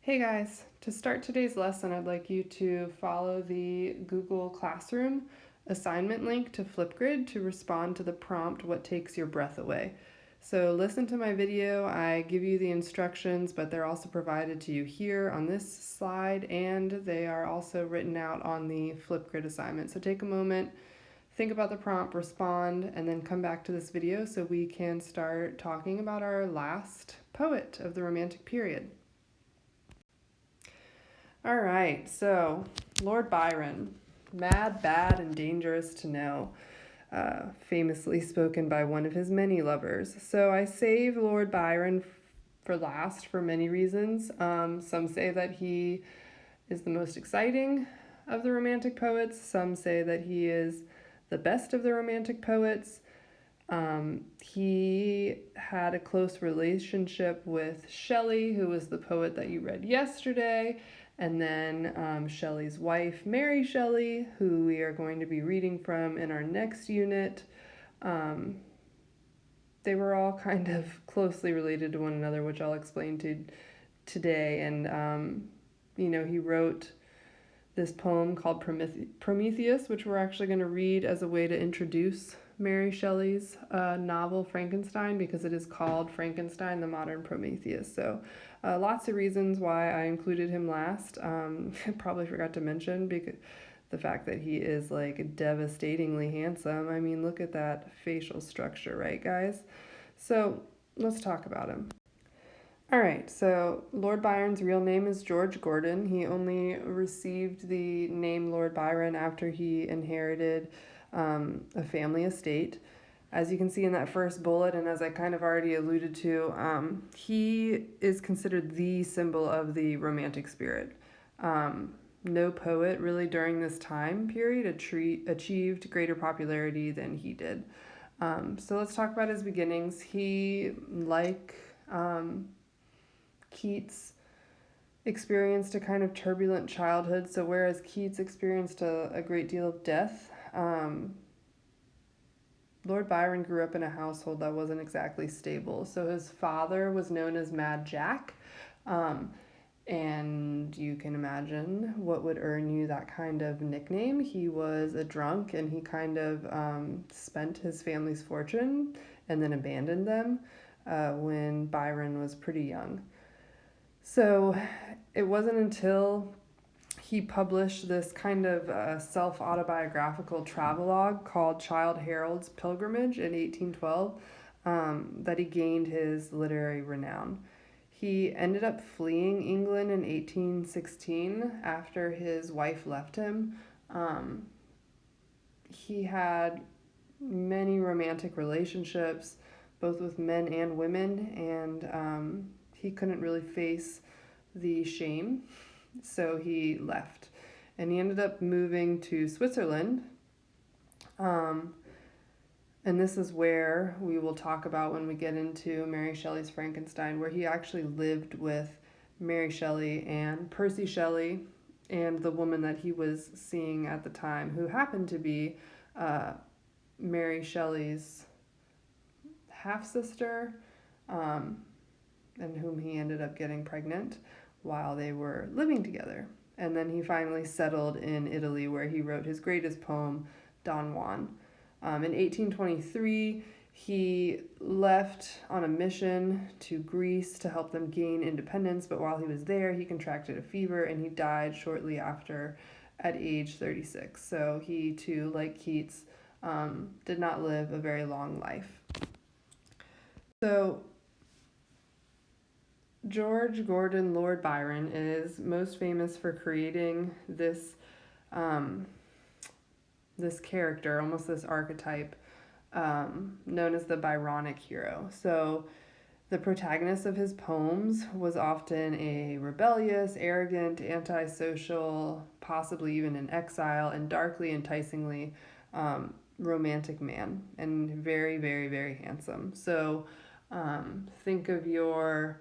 Hey guys, to start today's lesson, I'd like you to follow the Google Classroom assignment link to Flipgrid to respond to the prompt, "What takes your breath away?" So listen to my video, I give you the instructions, but they're also provided to you here on this slide, and they are also written out on the Flipgrid assignment. So take a moment, think about the prompt, respond, and then come back to this video so we can start talking about our last poet of the Romantic period. All right, so Lord Byron, mad, bad, and dangerous to know, famously spoken by one of his many lovers. So I save Lord Byron for last for many reasons. Some say that he is the most exciting of the Romantic poets. Some say that he is the best of the Romantic poets. He had a close relationship with Shelley, who was the poet that you read yesterday, and then Shelley's wife, Mary Shelley, who we are going to be reading from in our next unit. They were all kind of closely related to one another, which I'll explain today. And, he wrote this poem called Prometheus, which we're actually going to read as a way to introduce Mary Shelley's novel Frankenstein, because it is called Frankenstein, the Modern Prometheus. So lots of reasons why I included him last. I probably forgot to mention because the fact that he is like devastatingly handsome. I mean, look at that facial structure, right, guys? So let's talk about him. All right, so Lord Byron's real name is George Gordon. He only received the name Lord Byron after he inherited a family estate. As you can see in that first bullet, and as I kind of already alluded to, he is considered the symbol of the Romantic spirit. No poet really during this time period achieved greater popularity than he did. So let's talk about his beginnings. He, like Keats, experienced a kind of turbulent childhood. So whereas Keats experienced a great deal of death, Lord Byron grew up in a household that wasn't exactly stable. So his father was known as Mad Jack, and you can imagine what would earn you that kind of nickname. He was a drunk, and he kind of spent his family's fortune and then abandoned them when Byron was pretty young. So it wasn't until he published this kind of self-autobiographical travelogue called Childe Harold's Pilgrimage in 1812 that he gained his literary renown. He ended up fleeing England in 1816 after his wife left him. He had many romantic relationships, both with men and women, and he couldn't really face the shame, so he left. And he ended up moving to Switzerland. And this is where we will talk about when we get into Mary Shelley's Frankenstein, where he actually lived with Mary Shelley and Percy Shelley and the woman that he was seeing at the time, who happened to be Mary Shelley's half-sister, and whom he ended up getting pregnant while they were living together. And then he finally settled in Italy, where he wrote his greatest poem, Don Juan. In 1823, he left on a mission to Greece to help them gain independence, but while he was there, he contracted a fever and he died shortly after at age 36. So he too, like Keats, did not live a very long life. So George Gordon Lord Byron is most famous for creating this this character, almost this archetype, known as the Byronic hero. So the protagonist of his poems was often a rebellious, arrogant, antisocial, possibly even in exile, and darkly, enticingly romantic man, and very, very, very handsome. So think of your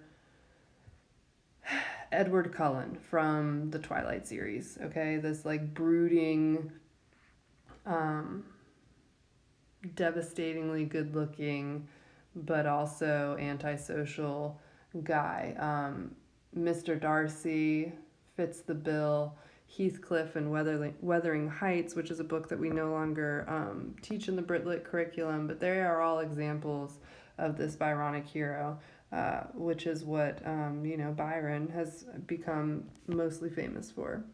Edward Cullen from the Twilight series, okay? This like brooding, devastatingly good looking, but also antisocial guy. Mr. Darcy fits the bill. Heathcliff and Wuthering Heights, which is a book that we no longer teach in the Brit curriculum, but they are all examples of this Byronic hero, which is what Byron has become mostly famous for.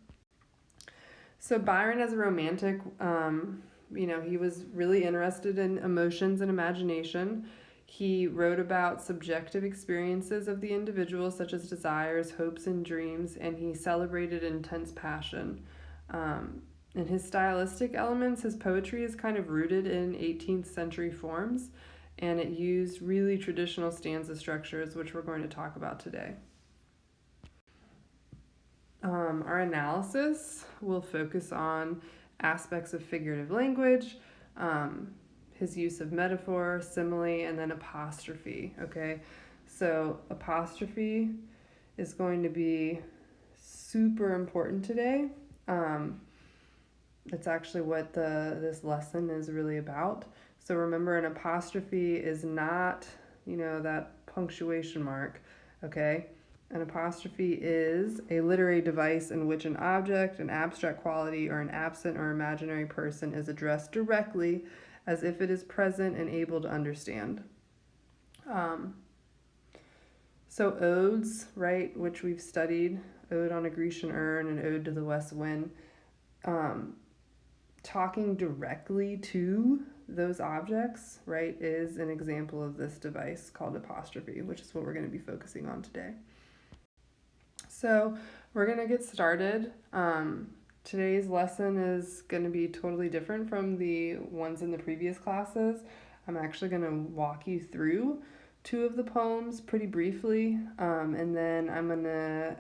So Byron, as a romantic, he was really interested in emotions and imagination. He wrote about subjective experiences of the individual, such as desires, hopes, and dreams, and he celebrated intense passion. In his stylistic elements, his poetry is kind of rooted in 18th century forms, and it used really traditional stanza structures, which we're going to talk about today. Our analysis will focus on aspects of figurative language, his use of metaphor, simile, and then apostrophe, okay? So apostrophe is going to be super important today. It's actually what this lesson is really about. So remember, an apostrophe is not, that punctuation mark, okay? An apostrophe is a literary device in which an object, an abstract quality, or an absent or imaginary person is addressed directly as if it is present and able to understand. So odes, right, which we've studied, Ode on a Grecian Urn and Ode to the West Wind, talking directly to those objects, right, is an example of this device called apostrophe, which is what we're going to be focusing on today. So we're going to get started. Today's lesson is going to be totally different from the ones in the previous classes. I'm actually going to walk you through two of the poems pretty briefly, and then I'm going to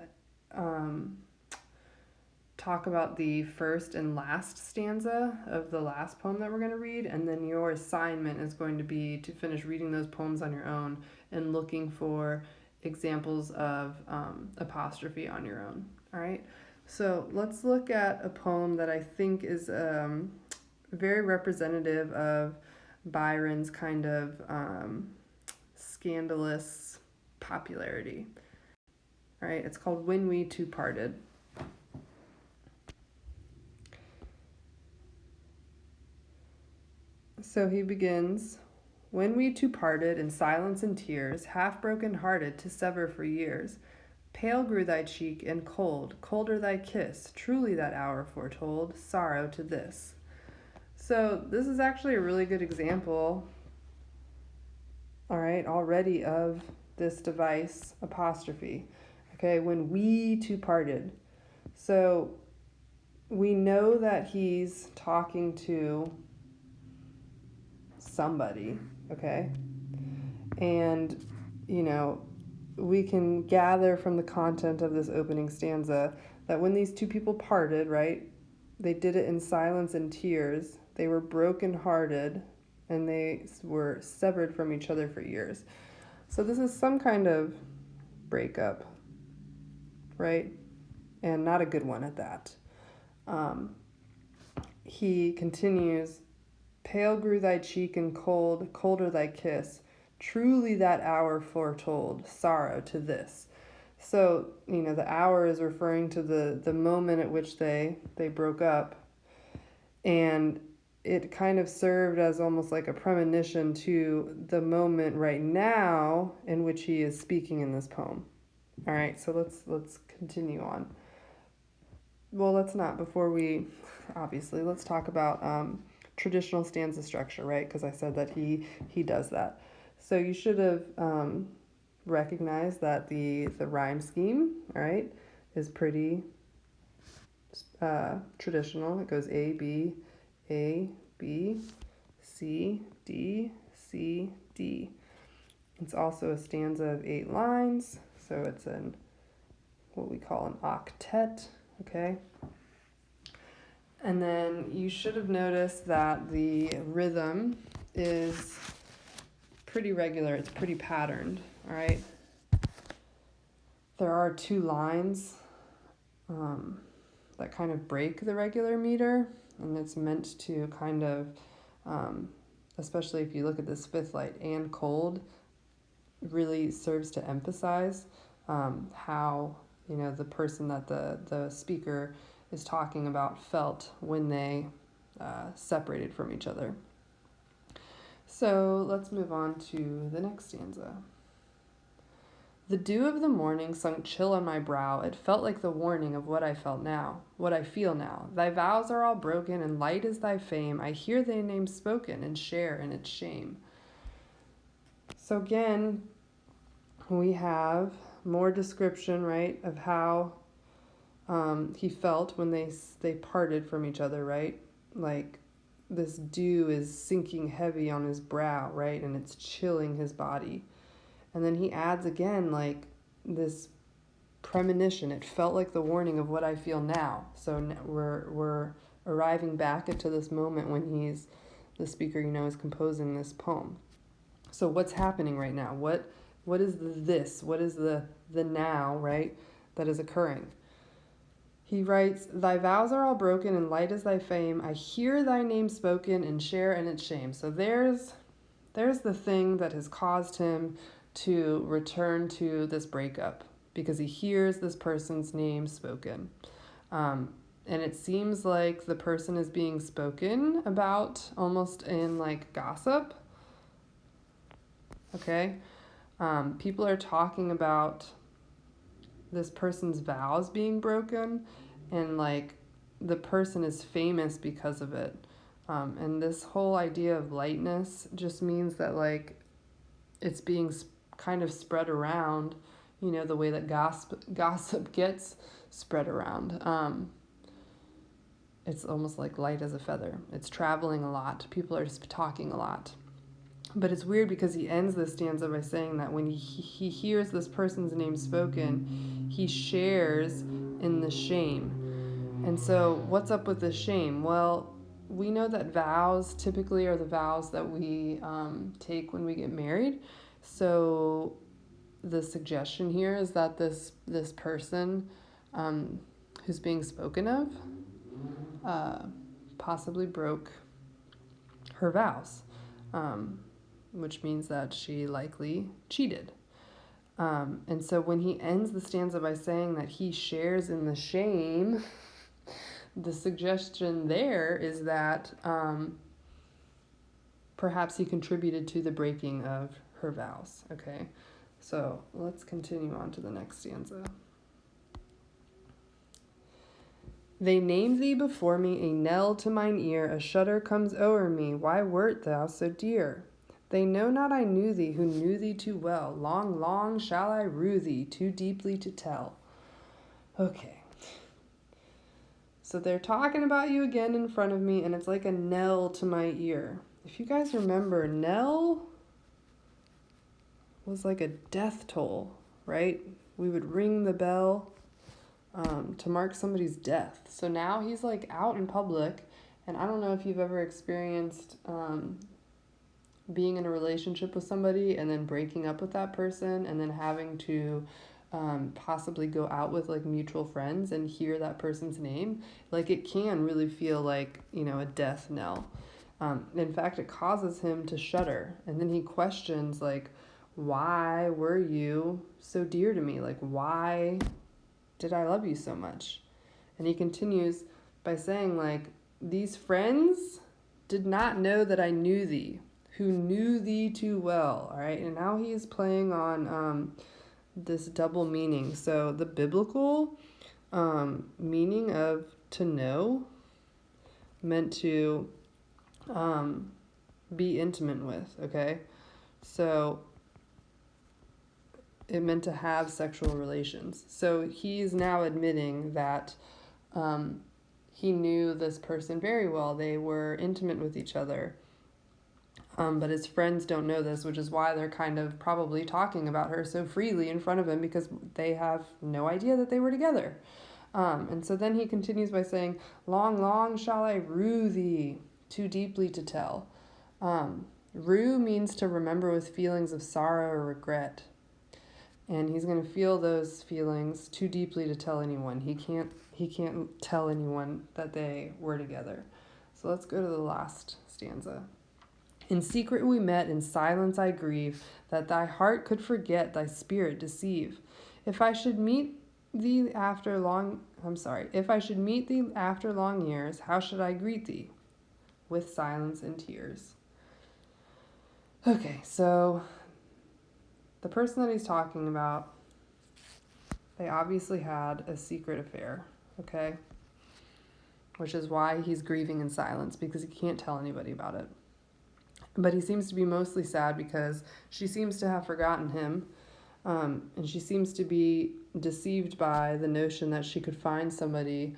talk about the first and last stanza of the last poem that we're going to read, and then your assignment is going to be to finish reading those poems on your own and looking for examples of apostrophe on your own. All right, so let's look at a poem that I think is very representative of Byron's kind of scandalous popularity. All right, it's called When We Two Parted. So he begins, when we two parted in silence and tears, half broken hearted to sever for years, pale grew thy cheek and cold, colder thy kiss, truly that hour foretold sorrow to this. So this is actually a really good example, all right, already of this device, apostrophe. Okay, when we two parted. So we know that he's talking to somebody, okay? And, we can gather from the content of this opening stanza that when these two people parted, right, they did it in silence and tears. They were brokenhearted and they were severed from each other for years. So this is some kind of breakup, right? And not a good one at that. He continues, pale grew thy cheek and cold, colder thy kiss. Truly that hour foretold sorrow to this. So, the hour is referring to the moment at which they broke up. And it kind of served as almost like a premonition to the moment right now in which he is speaking in this poem. All right, so let's continue on. Well, let's not. Before we, obviously, let's talk about traditional stanza structure, right? Because I said that he does that. So you should have recognized that the rhyme scheme, all right, is pretty traditional. It goes A, B, C, D, C, D. It's also a stanza of 8 lines, so it's in what we call an octet, okay? And then you should have noticed that the rhythm is pretty regular. It's pretty patterned, all right? There are 2 lines that kind of break the regular meter, and it's meant to kind of, especially if you look at this fifth light and cold, really serves to emphasize how, the person that the speaker is talking about felt when they separated from each other. So let's move on to the next stanza. The dew of the morning sunk chill on my brow. It felt like the warning of what I felt now, what I feel now. Thy vows are all broken, and light is thy fame. I hear thy name spoken, and share in its shame. So again, we have more description, right, of how he felt when they parted from each other, right? Like this dew is sinking heavy on his brow, right, and it's chilling his body. And then he adds again, like this premonition. It felt like the warning of what I feel now. So we're arriving back into this moment when the speaker, is composing this poem. So what's happening right now? What is this? What is the now, right, that is occurring? He writes, thy vows are all broken and light is thy fame. I hear thy name spoken and share in its shame. So there's the thing that has caused him to return to this breakup, because he hears this person's name spoken. And it seems like the person is being spoken about almost in like gossip. Okay? People are talking about this person's vows being broken, and like the person is famous because of it. And this whole idea of lightness just means that like it's being kind of spread around, the way that gossip gets spread around. It's almost like light as a feather. It's traveling a lot. People are just talking a lot. But it's weird because he ends this stanza by saying that when he hears this person's name spoken, he shares in the shame. And so what's up with the shame? Well, we know that vows typically are the vows that we take when we get married. So the suggestion here is that this person who's being spoken of possibly broke her vows, which means that she likely cheated. And so when he ends the stanza by saying that he shares in the shame, the suggestion there is that perhaps he contributed to the breaking of her vows. Okay, so let's continue on to the next stanza. They name thee before me, a knell to mine ear, a shudder comes o'er me, why wert thou so dear? They know not I knew thee, who knew thee too well, long, long shall I rue thee, too deeply to tell. Okay. So they're talking about you again in front of me, and it's like a knell to my ear. If you guys remember, knell was like a death toll, right? We would ring the bell to mark somebody's death. So now he's like out in public, and I don't know if you've ever experienced being in a relationship with somebody and then breaking up with that person and then having to possibly go out with like mutual friends and hear that person's name. Like it can really feel like, a death knell. In fact, it causes him to shudder, and then he questions like, why were you so dear to me? Like, why did I love you so much? And he continues by saying like, these friends did not know that I knew thee, who knew thee too well. All right. And now he is playing on this double meaning. So the biblical meaning of to know meant to be intimate with. Okay. So it meant to have sexual relations. So he's now admitting that he knew this person very well. They were intimate with each other. But his friends don't know this, which is why they're kind of probably talking about her so freely in front of him, because they have no idea that they were together. And so then he continues by saying, long, long shall I rue thee, too deeply to tell. Rue means to remember with feelings of sorrow or regret. And he's going to feel those feelings too deeply to tell anyone. He can't tell anyone that they were together. So let's go to the last stanza. In secret we met, in silence I grieve, that thy heart could forget, thy spirit deceive. If I should meet thee after long, if I should meet thee after long years, how should I greet thee? With silence and tears. Okay, so the person that he's talking about, they obviously had a secret affair, okay? Which is why he's grieving in silence, because he can't tell anybody about it. But he seems to be mostly sad because she seems to have forgotten him, and she seems to be deceived by the notion that she could find somebody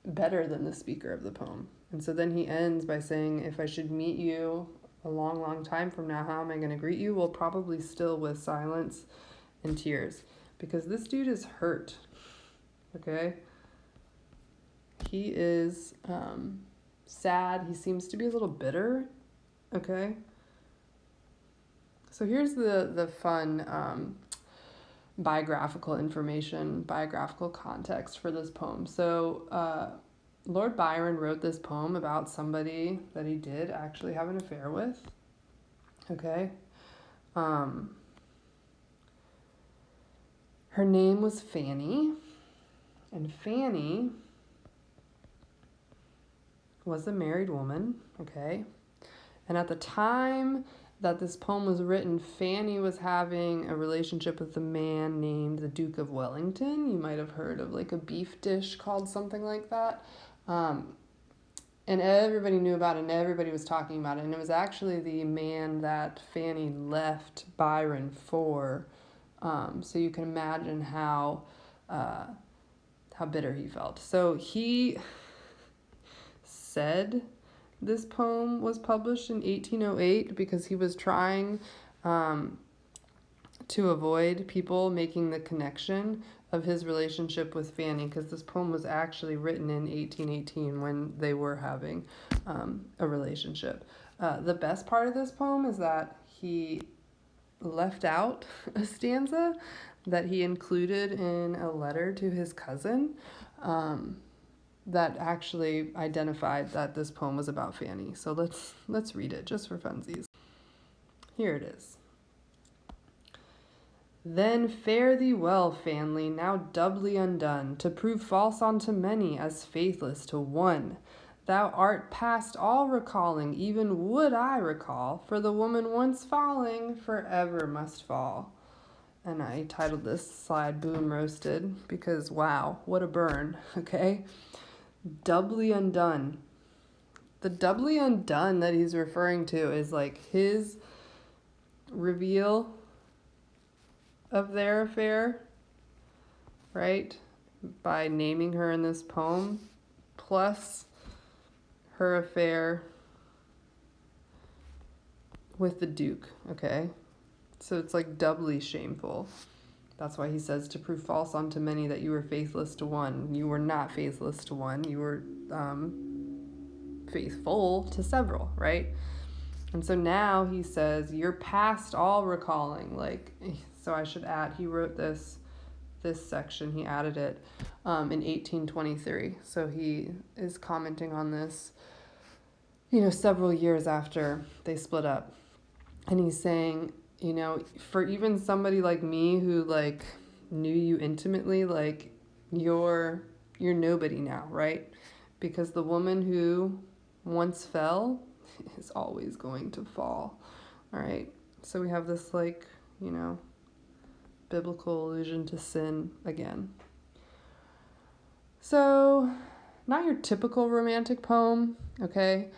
better than the speaker of the poem. And so then he ends by saying, if I should meet you a long, long time from now, how am I going to greet you? Well, probably still with silence and tears, because this dude is hurt, okay? He is sad. He seems to be a little bitter, okay? So here's the fun biographical information, biographical context for this poem. So Lord Byron wrote this poem about somebody that he did actually have an affair with, okay? Her name was Fanny, and Fanny was a married woman, okay? And at the time that this poem was written, Fanny was having a relationship with a man named the Duke of Wellington. You might have heard of like a beef dish called something like that. And everybody knew about it and everybody was talking about it. And it was actually the man that Fanny left Byron for. So you can imagine how bitter he felt. So he said this poem was published in 1808 because he was trying to avoid people making the connection of his relationship with Fanny, because this poem was actually written in 1818 when they were having a relationship. The best part of this poem is that he left out a stanza that he included in a letter to his cousin that actually identified that this poem was about Fanny. So let's read it just for funsies. Here it is. Then fare thee well, Fanny, now doubly undone, to prove false unto many as faithless to one. Thou art past all recalling, even would I recall, for the woman once falling forever must fall. And I titled this slide Boom Roasted because wow, what a burn, okay? Doubly undone. The doubly undone that he's referring to is like his reveal of their affair, right? By naming her in this poem, plus her affair with the Duke, okay? So it's like doubly shameful. That's why he says to prove false unto many that you were faithless to one. You were not faithless to one. You were faithful to several, right? And so now he says, you're past all recalling. Like, so I should add, he wrote this section, he added it in 1823. So he is commenting on this, several years after they split up. And he's saying, for even somebody like me who like knew you intimately, like you're nobody now, right? Because the woman who once fell is always going to fall. All right. So we have this like, biblical allusion to sin again. So not your typical romantic poem, okay?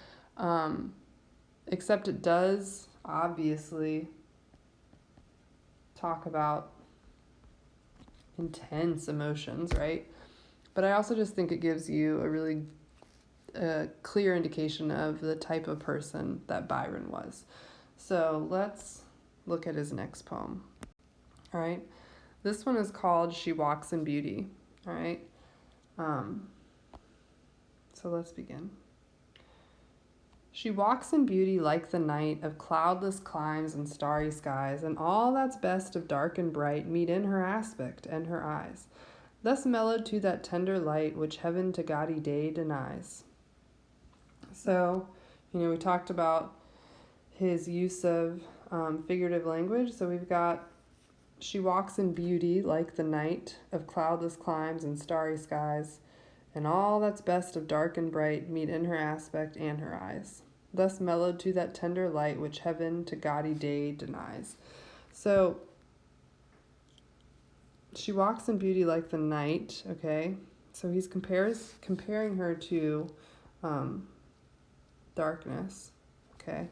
Except it does obviously talk about intense emotions, right? But I also just think it gives you a really clear indication of the type of person that Byron was. So let's look at his next poem. All right. This one is called She Walks in Beauty. All right. So let's begin. She walks in beauty like the night of cloudless climes and starry skies, and all that's best of dark and bright meet in her aspect and her eyes, thus mellowed to that tender light which heaven to gaudy day denies. So, we talked about his use of figurative language. So we've got She walks in beauty like the night of cloudless climes and starry skies, and all that's best of dark and bright meet in her aspect and her eyes, thus mellowed to that tender light which heaven to gaudy day denies. So she walks in beauty like the night, okay? So he's comparing her to darkness, okay?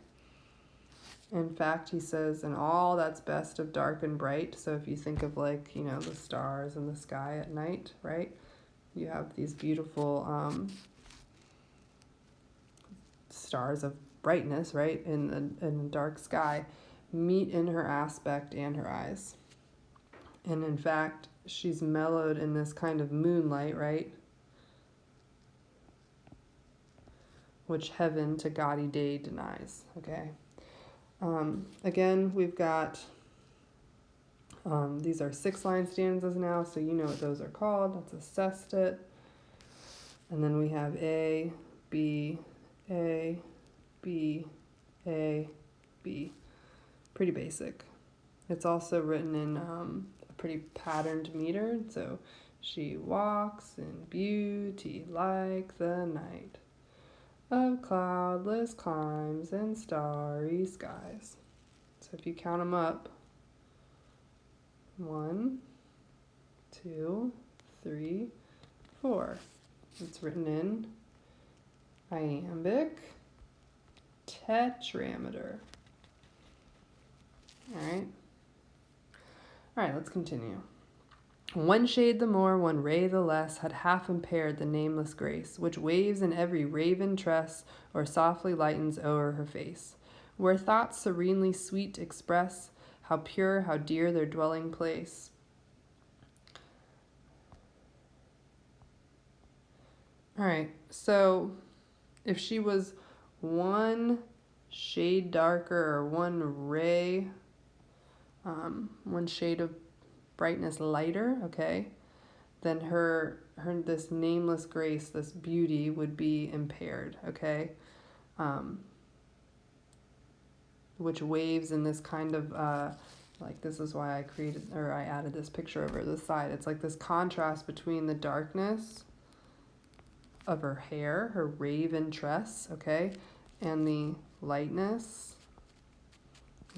In fact, he says, and all that's best of dark and bright. So if you think of like, the stars in the sky at night, right? You have these beautiful stars of brightness, right? In the dark sky, meet in her aspect and her eyes. And in fact, she's mellowed in this kind of moonlight, right? Which heaven to gaudy day denies, okay? Again, we've got, these are 6-line stanzas now, so you know what those are called. That's a sestet. And then we have A, B, A, B, A, B. Pretty basic. It's also written in a pretty patterned meter. So she walks in beauty like the night of cloudless climes and starry skies. So if you count them up, 1, 2, 3, 4. It's written in iambic tetrameter. All right, let's continue. One shade the more, one ray the less, had half impaired the nameless grace, which waves in every raven tress, or softly lightens o'er her face, where thoughts serenely sweet express how pure, how dear their dwelling place. All right, so if she was one shade darker or one ray, one shade of brightness lighter, okay, then her this nameless grace, this beauty would be impaired, okay, which waves in this kind of like, this is why I added this picture over the side. It's like this contrast between the darkness of her hair, her raven tress, okay, and the lightness,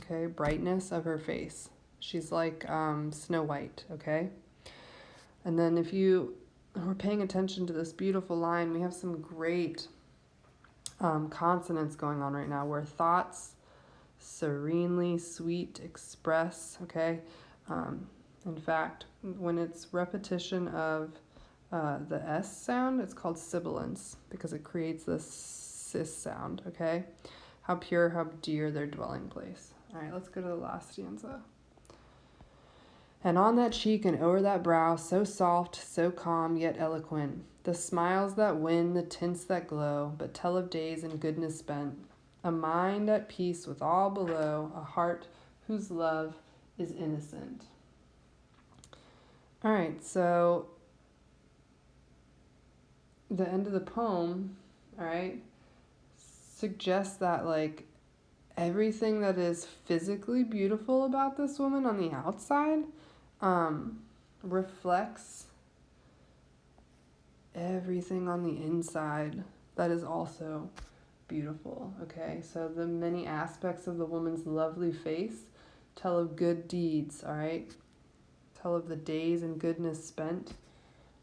okay, brightness of her face. She's like Snow White, okay? And then if we're paying attention to this beautiful line, we have some great consonants going on right now, where thoughts serenely sweet express, okay? In fact, when it's repetition of the S sound, it's called sibilance, because it creates this sis sound, okay? How pure, how dear their dwelling place. All right, let's go to the last stanza. And on that cheek and o'er that brow, so soft, so calm, yet eloquent, the smiles that win, the tints that glow, but tell of days and goodness spent, a mind at peace with all below, a heart whose love is innocent. All right, so the end of the poem, all right, suggests that, like, everything that is physically beautiful about this woman on the outside reflects everything on the inside that is also beautiful, okay? So the many aspects of the woman's lovely face tell of good deeds, all right? Tell of the days and goodness spent,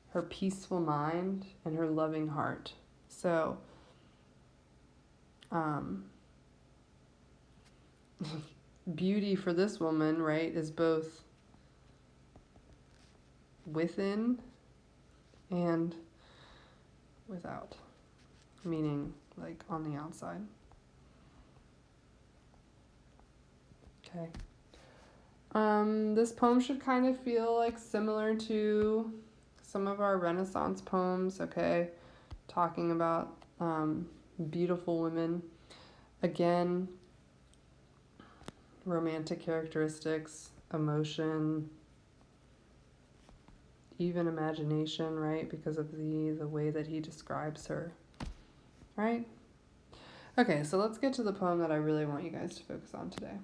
her peaceful mind, and her loving heart. So, beauty for this woman, right, is both within and without, meaning like on the outside. Okay. This poem should kind of feel like similar to some of our Renaissance poems, okay, talking about beautiful women. Again, romantic characteristics, emotion, even imagination, right, because of the way that he describes her, right? Okay, so let's get to the poem that I really want you guys to focus on today.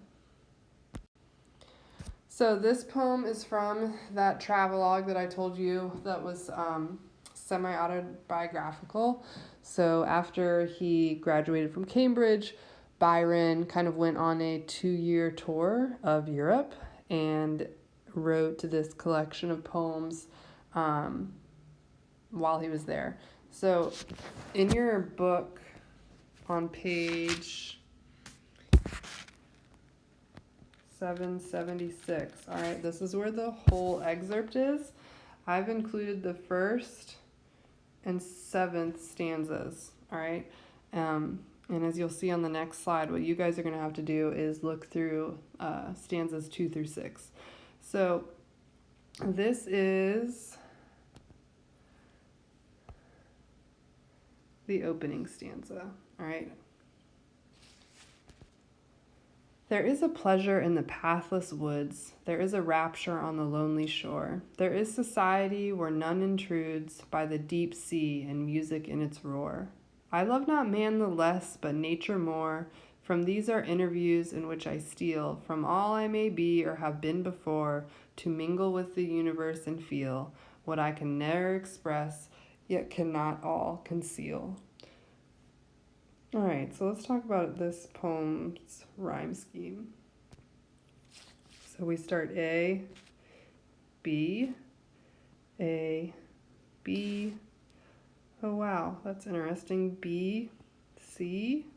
So this poem is from that travelogue that I told you that was semi-autobiographical. So after he graduated from Cambridge, Byron kind of went on a 2-year tour of Europe and wrote this collection of poems while he was there. So in your book on page 776, all right, this is where the whole excerpt is. I've included the first and seventh stanzas, all right? And as you'll see on the next slide, what you guys are going to have to do is look through stanzas 2 through 6. So this is the opening stanza, all right? There is a pleasure in the pathless woods. There is a rapture on the lonely shore. There is society where none intrudes by the deep sea and music in its roar. I love not man the less, but nature more. From these are interviews in which I steal from all I may be or have been before, to mingle with the universe and feel what I can ne'er express, yet cannot all conceal. All right, so let's talk about this poem's rhyme scheme. So we start A, B, A, B. Oh, wow, that's interesting. B, C,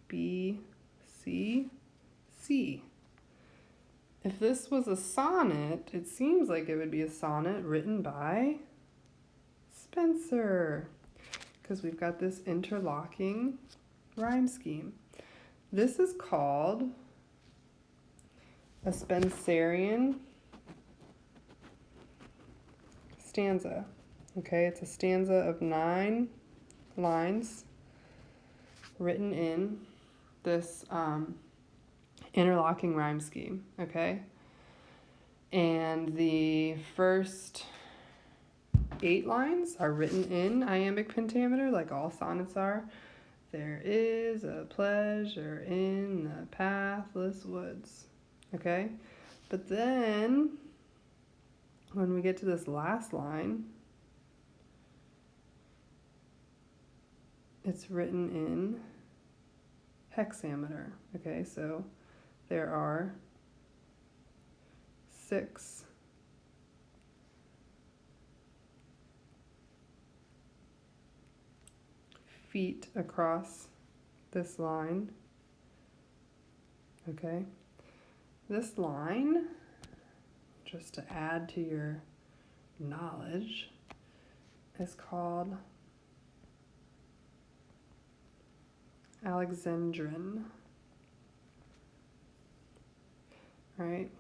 B, C, C. If this was a sonnet, it seems like it would be a sonnet written by Spenser, because we've got this interlocking rhyme scheme. This is called a Spenserian stanza. Okay, it's a stanza of 9 lines written in this interlocking rhyme scheme, okay? And the first 8 lines are written in iambic pentameter, like all sonnets are. There is a pleasure in the pathless woods, okay? But then, when we get to this last line, it's written in hexameter, okay? So there are 6 feet across this line, okay? This line, just to add to your knowledge, is called Alexandrine. All right,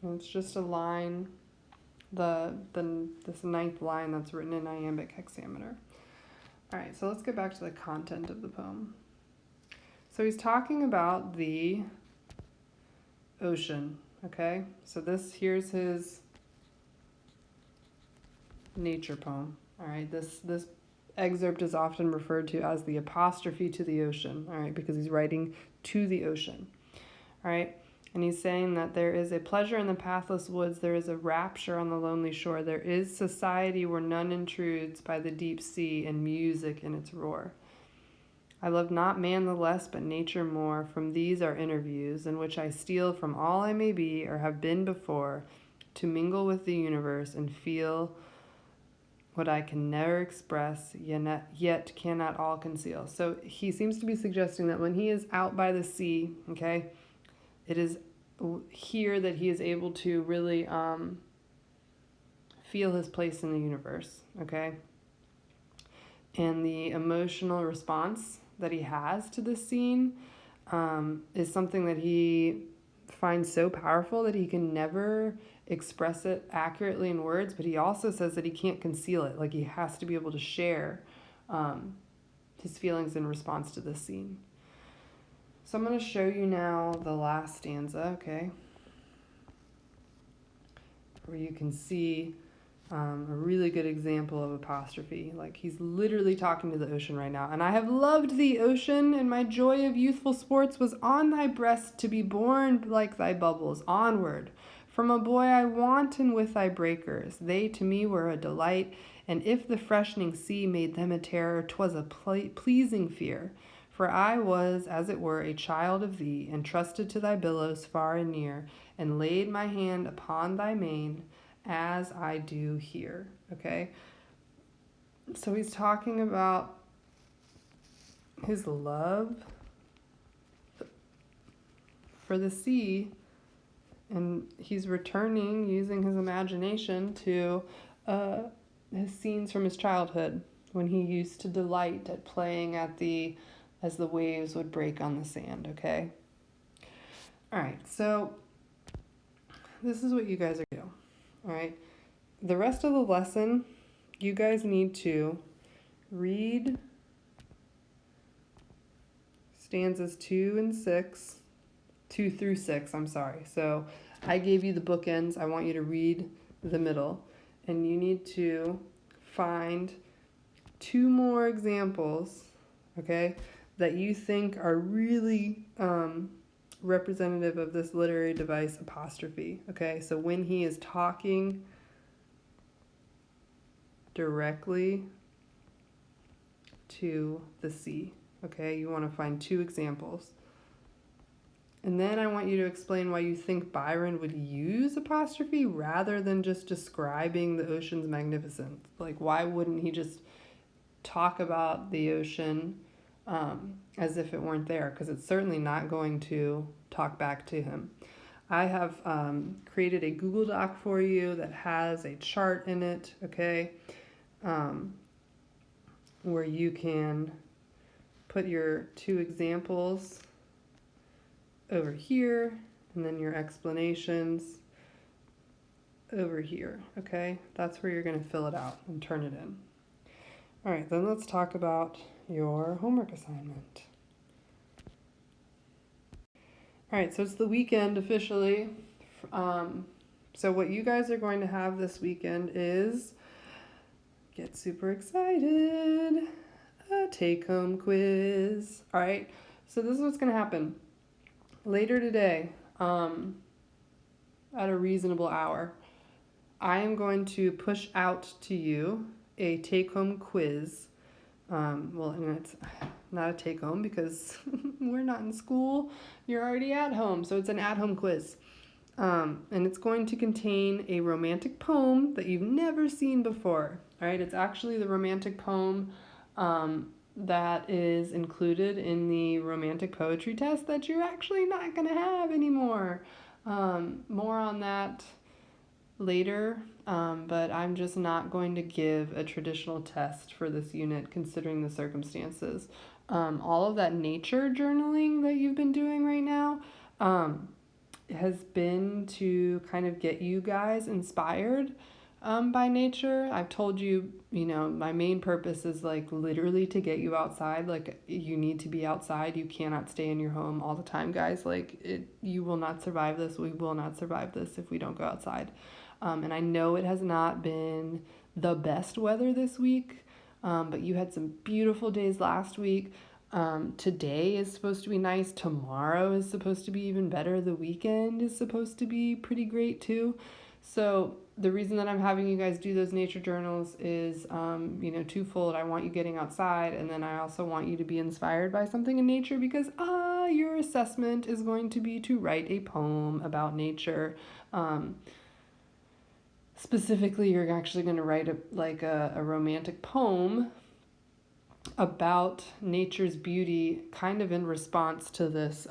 and it's just a line, this 9th line that's written in iambic hexameter. All right, so let's get back to the content of the poem. So he's talking about the ocean, okay? So here's his nature poem, all right? This excerpt is often referred to as the apostrophe to the ocean, all right, because he's writing to the ocean, all right? And he's saying that there is a pleasure in the pathless woods, there is a rapture on the lonely shore, there is society where none intrudes by the deep sea and music in its roar. I love not man the less, but nature more. From these are interviews in which I steal from all I may be or have been before, to mingle with the universe and feel what I can never express, yet cannot all conceal. So he seems to be suggesting that when he is out by the sea, okay, it is here that he is able to really feel his place in the universe, okay? And the emotional response that he has to this scene is something that he finds so powerful that he can never express it accurately in words, but he also says that he can't conceal it. Like, he has to be able to share his feelings in response to this scene. So I'm going to show you now the last stanza, okay, where you can see a really good example of apostrophe. Like, he's literally talking to the ocean right now. And I have loved the ocean, and my joy of youthful sports was on thy breast to be borne like thy bubbles onward From a boy I wanton with thy breakers, they to me were a delight, and if the freshening sea made them a terror, 'twas a pleasing fear. For I was, as it were, a child of thee, and trusted to thy billows far and near, and laid my hand upon thy mane, as I do here. Okay? So he's talking about his love for the sea, and he's returning using his imagination to his scenes from his childhood when he used to delight at playing as the waves would break on the sand. Okay. All right. So this is what you guys are doing. All right. The rest of the lesson, you guys need to read stanzas 2 through 6, I'm sorry. So I gave you the bookends. I want you to read the middle. And you need to find 2 more examples, okay, that you think are really representative of this literary device apostrophe, okay? So when he is talking directly to the sea, okay, you want to find 2 examples. And then I want you to explain why you think Byron would use apostrophe rather than just describing the ocean's magnificence. Like, why wouldn't he just talk about the ocean as if it weren't there? Because it's certainly not going to talk back to him. I have created a Google Doc for you that has a chart in it, okay, where you can put your 2 examples over here, and then your explanations over here, okay? That's where you're going to fill it out and turn it in. All right, then let's talk about your homework assignment. All right, so it's the weekend officially. So what you guys are going to have this weekend is, get super excited, a take-home quiz. All right, so this is what's going to happen. Later today, at a reasonable hour, I am going to push out to you a take-home quiz. Well, and it's not a take-home because we're not in school. You're already at home, so it's an at-home quiz. And it's going to contain a romantic poem that you've never seen before. All right, it's actually the romantic poem that is included in the romantic poetry test that you're actually not going to have anymore. More on that later, but I'm just not going to give a traditional test for this unit considering the circumstances. All of that nature journaling that you've been doing right now has been to kind of get you guys inspired by nature. I've told you, my main purpose is like literally to get you outside. Like, you need to be outside. You cannot stay in your home all the time, guys. Like, you will not survive this. We will not survive this if we don't go outside. And I know it has not been the best weather this week, but you had some beautiful days last week. Today is supposed to be nice. Tomorrow is supposed to be even better. The weekend is supposed to be pretty great too. So the reason that I'm having you guys do those nature journals is, twofold. I want you getting outside, and then I also want you to be inspired by something in nature because your assessment is going to be to write a poem about nature. Specifically, you're actually going to write a romantic poem about nature's beauty, kind of in response to this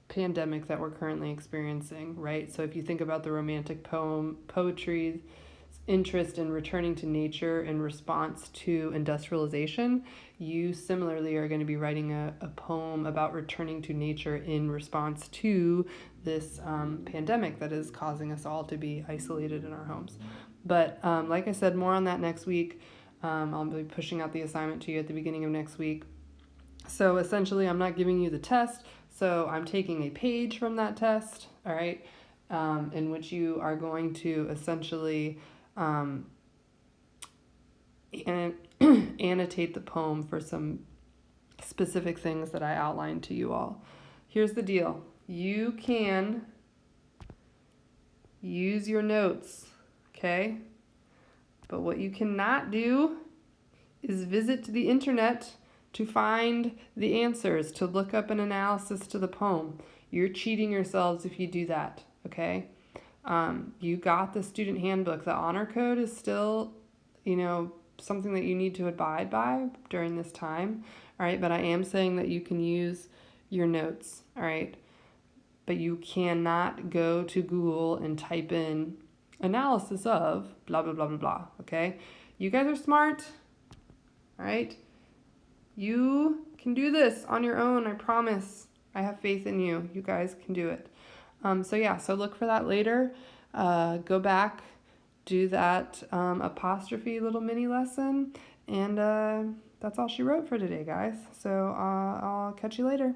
pandemic that we're currently experiencing, right? So if you think about the romantic poetry's interest in returning to nature in response to industrialization, you similarly are going to be writing a poem about returning to nature in response to this pandemic that is causing us all to be isolated in our homes. But like I said, more on that next week. I'll be pushing out the assignment to you at the beginning of next week. So essentially, I'm not giving you the test. So I'm taking a page from that test, all right, in which you are going to essentially annotate the poem for some specific things that I outlined to you all. Here's the deal. You can use your notes, okay? But what you cannot do is visit the internet to find the answers, to look up an analysis to the poem. You're cheating yourselves if you do that, okay? You got the student handbook. The honor code is still, something that you need to abide by during this time, all right? But I am saying that you can use your notes, all right? But you cannot go to Google and type in analysis of blah, blah, blah, blah, blah, okay? You guys are smart, all right? You can do this on your own, I promise. I have faith in you. You guys can do it. So look for that later. Go back, do that apostrophe little mini lesson, and that's all she wrote for today, guys. So I'll catch you later.